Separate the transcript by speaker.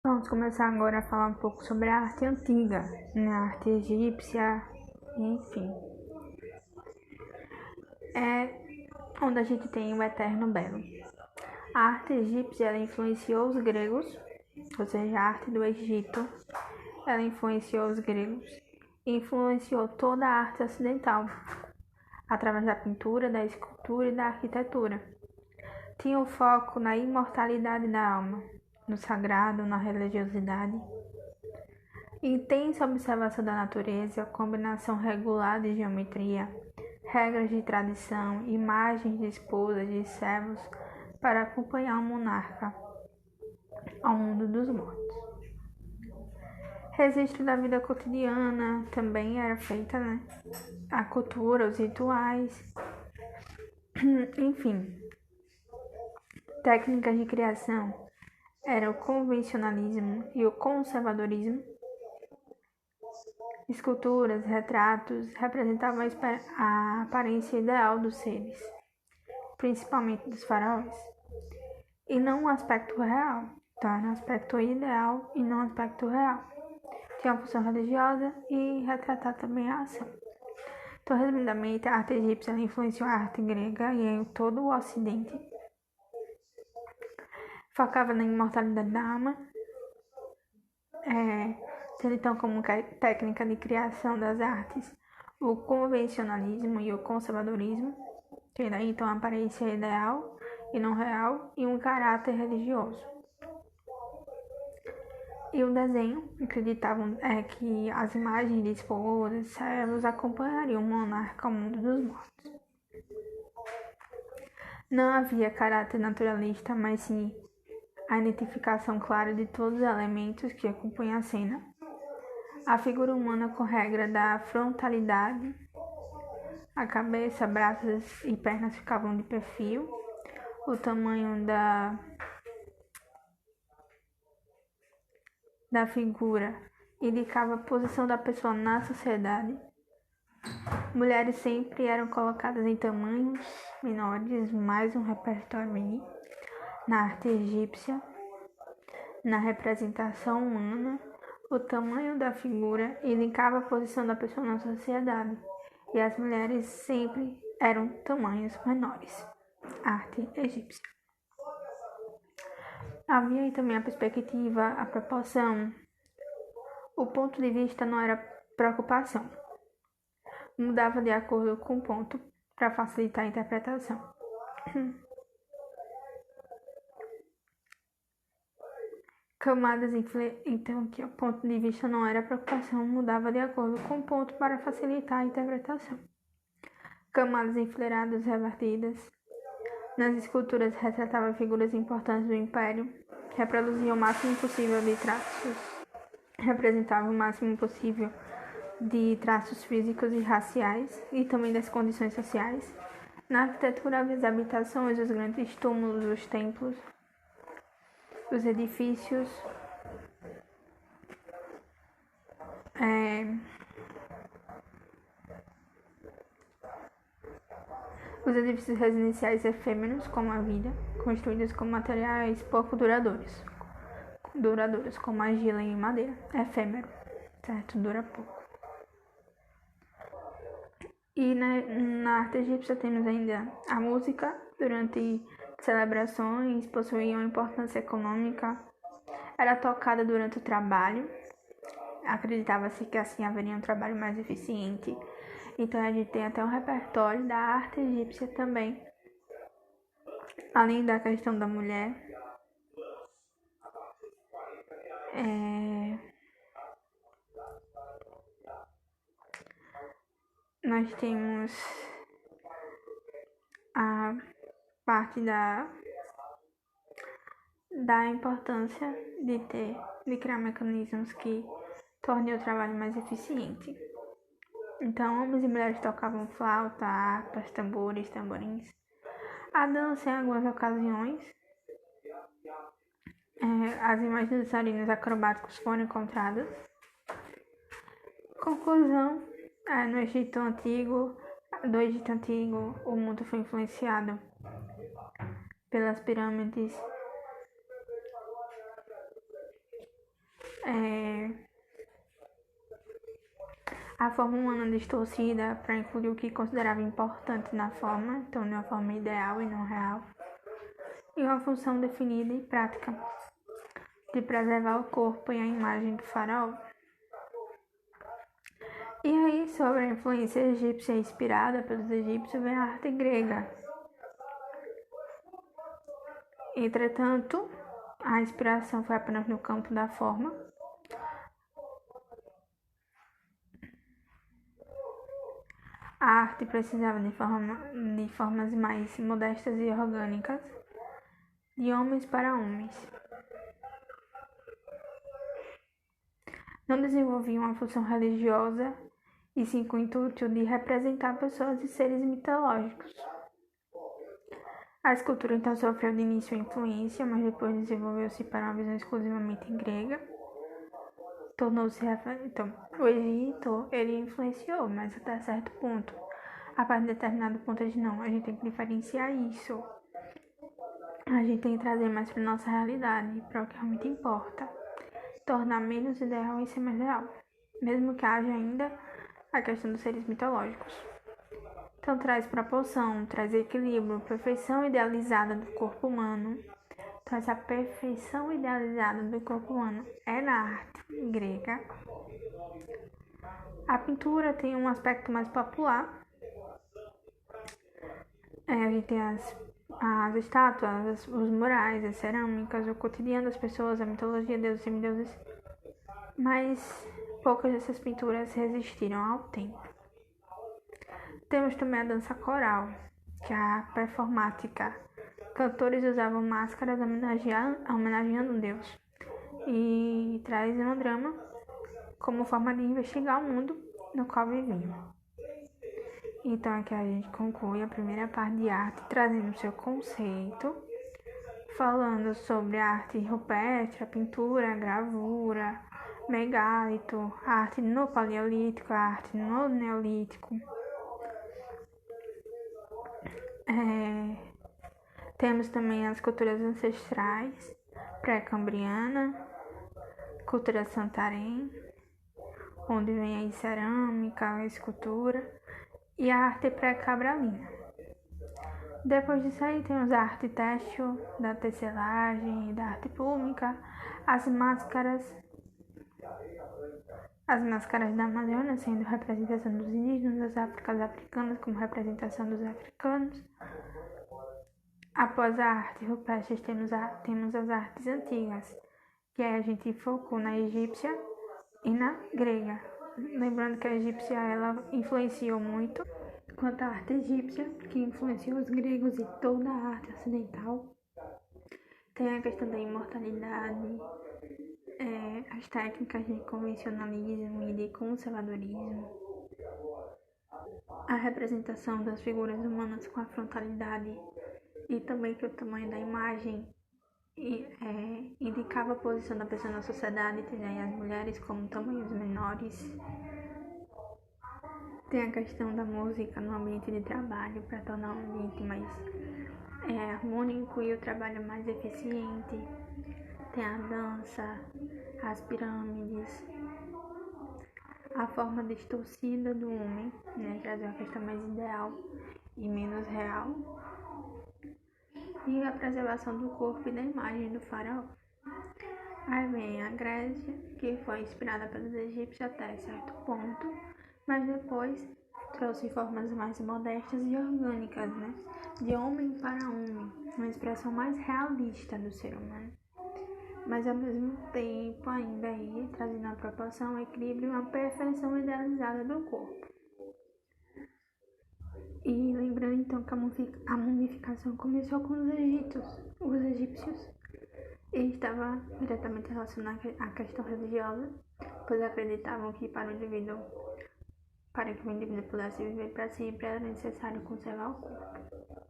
Speaker 1: Vamos começar agora a falar um pouco sobre a arte antiga, a arte egípcia, enfim. É onde a gente tem o eterno belo. A arte egípcia ela influenciou os gregos, ou seja, a arte do Egito, ela influenciou os gregos e influenciou toda a arte ocidental, através da pintura, da escultura e da arquitetura. Tinha o foco na imortalidade da alma, no sagrado, na religiosidade. Intensa observação da natureza, combinação regular de geometria, regras de tradição, imagens de esposas e servos para acompanhar o monarca ao mundo dos mortos. Registro da vida cotidiana também era feita, A cultura, os rituais, enfim. Técnicas de criação eram o convencionalismo e o conservadorismo. Esculturas, retratos representavam a aparência ideal dos seres, principalmente dos faraós, e não um aspecto real. Então, era um aspecto ideal e não um aspecto real. Tinha uma função religiosa e retratar também a ação. Então, resumidamente, a arte egípcia influenciou a arte grega e em todo o Ocidente. Focava na imortalidade da alma, tendo então como técnica de criação das artes o convencionalismo e o conservadorismo, tendo aí então a aparência ideal e não real e um caráter religioso. E o desenho acreditavam que as imagens de esposas, servos acompanhariam o monarca ao mundo dos mortos. Não havia caráter naturalista, mas sim a identificação clara de todos os elementos que acompanham a cena. A figura humana com regra da frontalidade, a cabeça, braços e pernas ficavam de perfil, o tamanho da figura indicava a posição da pessoa na sociedade. Mulheres sempre eram colocadas em tamanhos menores, mais um repertório aí, na arte egípcia, na representação humana. O tamanho da figura indicava a posição da pessoa na sociedade, e as mulheres sempre eram tamanhos menores. Arte egípcia. Havia aí também a perspectiva, a proporção. O ponto de vista não era preocupação. Mudava de acordo com o ponto para facilitar a interpretação. Camadas então que o ponto de vista não era preocupação, mudava de acordo com o ponto para facilitar a interpretação. Camadas enfileiradas revertidas. Nas esculturas retratavam figuras importantes do império, reproduziam o máximo possível de traços, representavam o máximo possível de traços físicos e raciais e também das condições sociais. Na arquitetura havia as habitações, os grandes túmulos, os templos, os edifícios, os edifícios residenciais efêmeros, como a vida, construídos com materiais pouco duradouros, como argila e madeira, efêmero, certo? Dura pouco. E na arte egípcia temos ainda a música, durante celebrações, possuía uma importância econômica, era tocada durante o trabalho, acreditava-se que assim haveria um trabalho mais eficiente. Então a gente tem até um repertório da arte egípcia também, além da questão da mulher. Nós temos a parte da importância de criar mecanismos que tornem o trabalho mais eficiente. Então, homens e mulheres tocavam flauta, harpas, tambores, tamborins. A dança, em algumas ocasiões, as imagens dos dançarinos acrobáticos foram encontradas. Conclusão, do Egito Antigo, o mundo foi influenciado pelas pirâmides a forma humana distorcida para incluir o que considerava importante na forma, então de uma forma ideal e não real, e uma função definida e prática de preservar o corpo e a imagem do faraó. E aí, sobre a influência egípcia inspirada pelos egípcios, vem a arte grega. Entretanto, a inspiração foi apenas no campo da forma. A arte precisava de formas mais modestas e orgânicas, de homens para homens. Não desenvolvia uma função religiosa, e sim com o intuito de representar pessoas e seres mitológicos. A escultura então sofreu de início a influência, mas depois desenvolveu-se para uma visão exclusivamente grega. Então, o Egito, ele influenciou, mas até certo ponto. A partir de determinado ponto, a gente tem que diferenciar isso. A gente tem que trazer mais para nossa realidade, para o que realmente importa. Tornar menos ideal e ser mais real. Mesmo que haja ainda a questão dos seres mitológicos. Então traz proporção, traz equilíbrio, perfeição idealizada do corpo humano. Então essa perfeição idealizada do corpo humano é na arte grega. A pintura tem um aspecto mais popular. A gente tem as estátuas, os murais, as cerâmicas, o cotidiano das pessoas, a mitologia, deuses e semideuses. Mas poucas dessas pinturas resistiram ao tempo. Temos também a dança coral, que é a performática. Cantores usavam máscaras homenageando um deus. E traz um drama como forma de investigar o mundo no qual viviam. Então aqui a gente conclui a primeira parte de arte, trazendo seu conceito, falando sobre a arte rupestre, a pintura, a gravura, megálito, a arte no paleolítico, a arte no neolítico. Temos também as culturas ancestrais, pré-cambriana, cultura santarém, onde vem aí cerâmica, a escultura, e a arte pré-cabralina. Depois disso aí temos a arte têxtil, da tecelagem, da arte pública, as máscaras da Amazônia sendo representação dos indígenas, das Áfricas africanas como representação dos africanos. Após a arte rupestre temos as artes antigas, que a gente focou na egípcia e na grega. Lembrando que a egípcia ela influenciou muito, quanto a arte egípcia, que influenciou os gregos e toda a arte ocidental. Tem a questão da imortalidade, as técnicas de convencionalismo e de conservadorismo, a representação das figuras humanas com a frontalidade e também que o tamanho da imagem indicava a posição da pessoa na sociedade, tem aí as mulheres como tamanhos menores. Tem a questão da música no ambiente de trabalho para tornar o ambiente mais harmônico e o trabalho mais eficiente. Tem a dança, as pirâmides, a forma distorcida do homem, trazer uma questão mais ideal e menos real, e a preservação do corpo e da imagem do faraó. Aí vem a Grécia, que foi inspirada pelos egípcios até certo ponto, mas depois trouxe formas mais modestas e orgânicas, de homem para homem, uma expressão mais realista do ser humano, mas ao mesmo tempo ainda aí trazendo a proporção, o equilíbrio e uma perfeição idealizada do corpo. E lembrando então que a mumificação começou com os egípcios, e estava diretamente relacionada à questão religiosa, pois acreditavam que para que o indivíduo pudesse viver para sempre era necessário conservar o corpo.